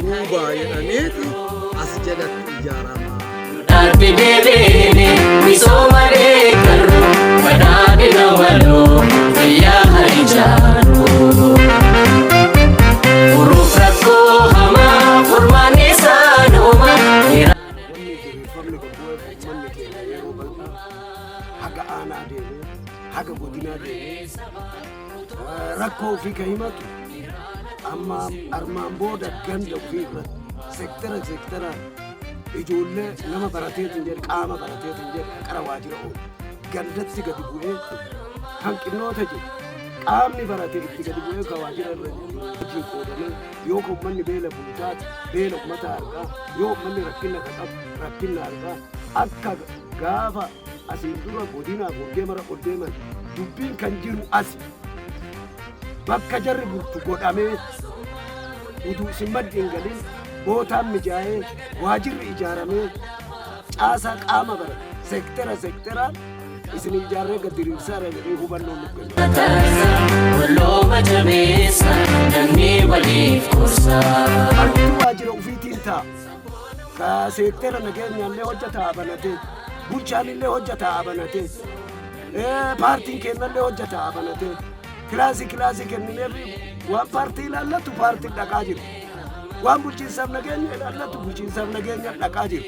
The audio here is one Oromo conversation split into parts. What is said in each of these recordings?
نوبا يدنيتي أسجدت إجارما Darbi debene misoma reekaru badhaadhina waloo fayyaa harijaanu furuuf rakkoo hamaa furmaan isaanuma haga aanaa deemee haga godinaa deemee rakkoo ofii kan himatu amma armaan booda ganda ofii irratti seektara ijoollee nama barateetiin jedhe qaama barateetiin jedhe qara waajjira oolu gandatti gadi bu'ee hanqinoota jiru qaamni baratee itti gadi bu'ee kan waajjira irra hojii qoodamee yoo uummanni beela bulchaati beela uummata argaa yoo uummanni rakkina qabu rakkina argaa akka gaafa asiin dura godinaaf deemara ol deeman dubbiin kan jiru asi bakka jarri bultu godhamee utuu isin maddi hin galin bootaan mijaa'ee waajjirri ijaaramee caasaa qaama bara seektara isin ijaarree gad diriirsaa jedhee hubannoo nu kenna. Wallooma jabeessa namni waliif gorsaa. Harki waajjira ofiitiin ta'a. Ka seektara nageenyaallee hojjetaa banatee bulchaanillee hojjetaa banatee paartiin kennallee hojjetaa banatee kilaasii kennineef waan paartii ilaallatu paartiin dhaqaa jiru. waan bulchiinsaaf nageenya ilaallatu bulchiinsaaf nageenya dhaqaa jiru.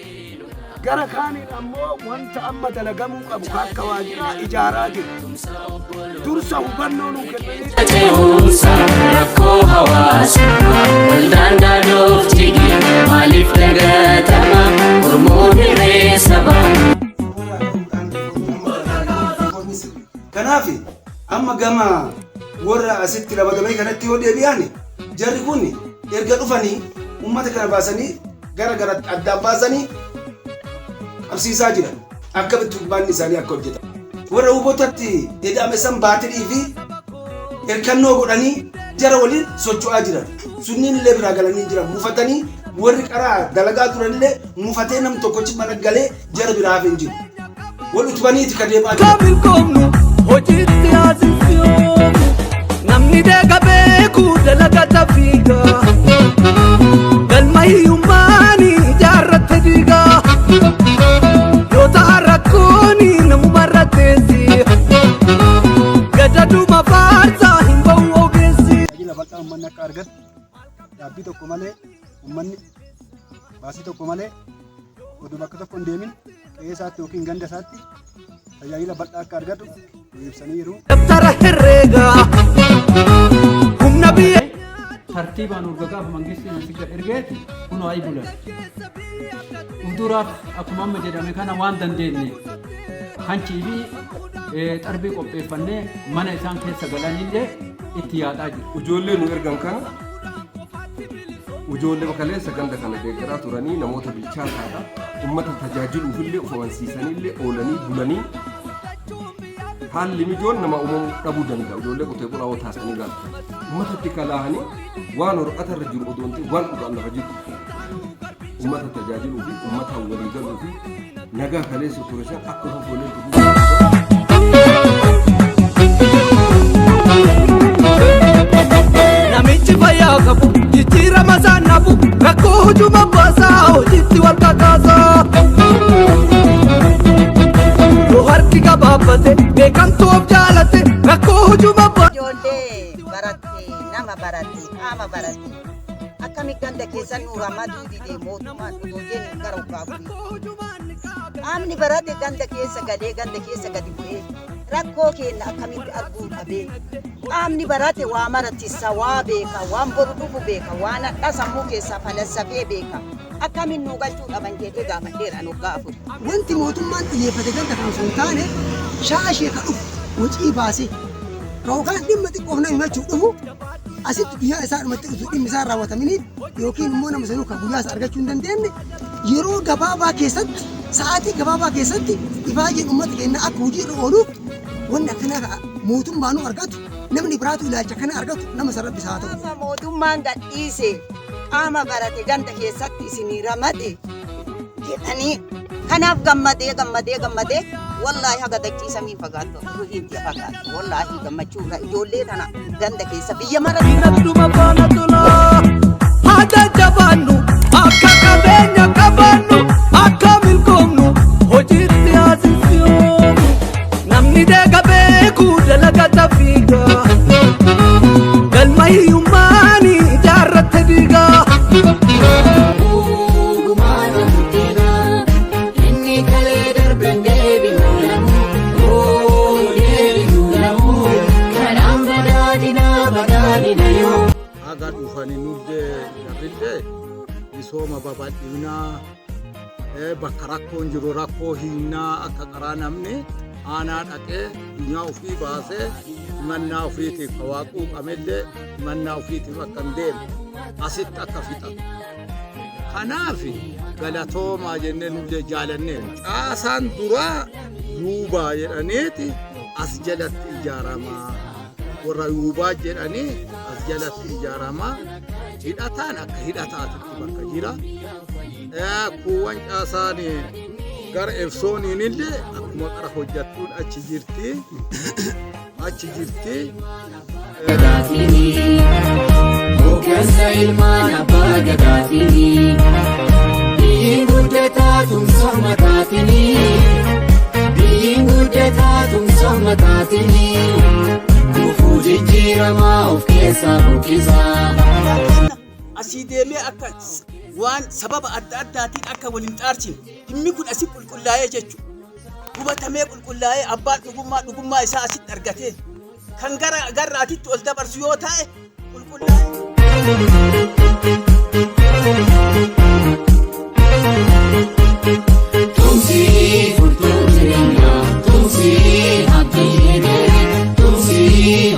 Gara kaaniin ammoo wanta amma dalagamuu qabu akka waajjiraa ijaaraa jiru. Dursa hubannoo nuu kennanii rakkoo hawaasummaa waldaan daadoof jigee maaliif dagatama Oromoon hiree sabaa. Kanaaf amma gama warra asitti ramadamee kanatti yoo deebi'an jarri kun erga dhufanii uummata kana baasanii gara addaan baasanii qabsiisaa jiran akka bitubbaanni isaanii akka hojjetan. Warra hubootatti eda'ame san baatirii fi erkannoo godhanii jara waliin socho'aa jiran. Sunniin illee biraa galanii jiran muufatanii warri qaraa dalagaa turanillee muufatee nam tokkochi mana galee jara biraa hafee hin jiru. Wal utubaniiti ka deemaa jiru. Hojiitti haasifyoo namni deega beeku dalagata fiiga galma hiyyummaani jaarratte diiga yoo ta'a rakkooni namuma irratteessi gadaduma faarsaa hin ba'u ogeessi. Tajaajila bal'aa uummanni akka argatu dhaabbii tokko malee uummanni baasii tokko malee oduu bakka tokko hin deemin qe'ee isaatti yookiin ganda isaatti tajaajila bal'aa akka argatu ibsanii jiru. Dabtara herreegaa humna biyya tartiibaan urgaaf mangistiin asiga ergeeti kun waa'ee bulan. Fuulduraaf akkuma amma jedhame kana waan dandeenye hanchii fi xarbii qopheeffannee mana isaan keessa galanillee itti yaadaa jiru. Ijoollee nu ergan kana ijoollee bakaleessa ganda kana deeggaraa turanii namoota bilchaataadha. Uummata tajaajiluufillee of amansiisanillee oolanii bulanii haalli mijoon nama uumamuu dhabuu danda'a. Ijoollee qotee bulaa yoo taasisanii galtu uummatatti kalaahanii waan horqata irra jiru odoonti waan dhugaan lafa jiru uummata tajaajiluu fi uummata walii galuu fi nagaa kaleessa ture san akka fofoolee namichi fayyaa qabu jijjiirama isaan nafu rakkoo hujuma baasaa hojiitti wal kakaasaa. Harki gabaabbate beekamtoof jaalate rakkoo hujuma ijoollee baratte nama baratte qaama baratte akkamitti ganda keessan nuuramaduu didee mootummaan otoo jennu gara uffaafurii qaamni barate ganda keessa galee ganda keessa gadi bu'ee rakkoo keenya akkamitti arguu dhabee qaamni barate waa maratissa waa beeka waan boru dhufu beeka waan hadha sammuu keessaa falassafee beeka. Akkamiin nu galchuu qaban jedhee gaafadheera nu gaafu. Wanti mootummaan xiyyeeffate ganda kan sun taane shaashee ka dhufu wacii baasee yookaan dhimma xiqqoof nama himachuu dhufu asitti guyyaa isaa dhumatti dhufu dhimmi isaa raawwataminiif yookiin immoo nama sanuu kan guyyaa isaa argachuu hin dandeenye yeroo gabaabaa keessatti sa'aatii gabaabaa keessatti ifaajeen uummata keenya akka hojii irra ooluuf wanni akkana mootummaan argatu namni biraatu ilaalcha kana argatu nama sarara bisaa ta'u. Mootummaan gadhiise. Qaama barate ganda keessatti isinii ramade jedhanii kanaaf gammadee wallaahi haga dachii samii fagaattu ruhiin jaa fagaattu wallaahi gammachuu irraa ijoollee tana ganda keessa biyya mara. illee misooma babal'inaa bakka rakkoon jiru rakkoo hinnaa akka qaraa namni aanaa dhaqee dunyaa ofii baasee mannaa ofiitiif hawaaquu qamellee mannaa ofiitiif akka hin deemne asitti akka fixatu. Kanaaf galatoomaa jennee nullee jaalannee caasaan duraa yuubaa jedhaniiti as jalatti ijaaramaa. Warra yuubaa jedhanii as jalatti ijaaramaa. Hidhataan akka hidhataatitti bakka jira. Kuuwwan caasaan gara Efsooniin illee akkuma qara hojjattuun achi jirti. Achi jirti. Hooggansa ilmaan abbaa gadaatini. Biyyiin guddataa tumsa mataatini. Biyyiin guddataa tumsa mataatini. Gufuu jijjiiramaa of keessaa buqqisaa. Asii deemee akka waan sababa adda addaatiin akka waliin xaarsine dhimmi kun asii qulqullaa'ee jechuudha. Hubatamee qulqullaa'ee abbaan dhugummaa isaa asitti argatee kan garraatitti ol dabarsu yoo ta'e qulqullaa'ee. Tumsi furtuu jireenyaa, tumsi abdii eegee, tumsi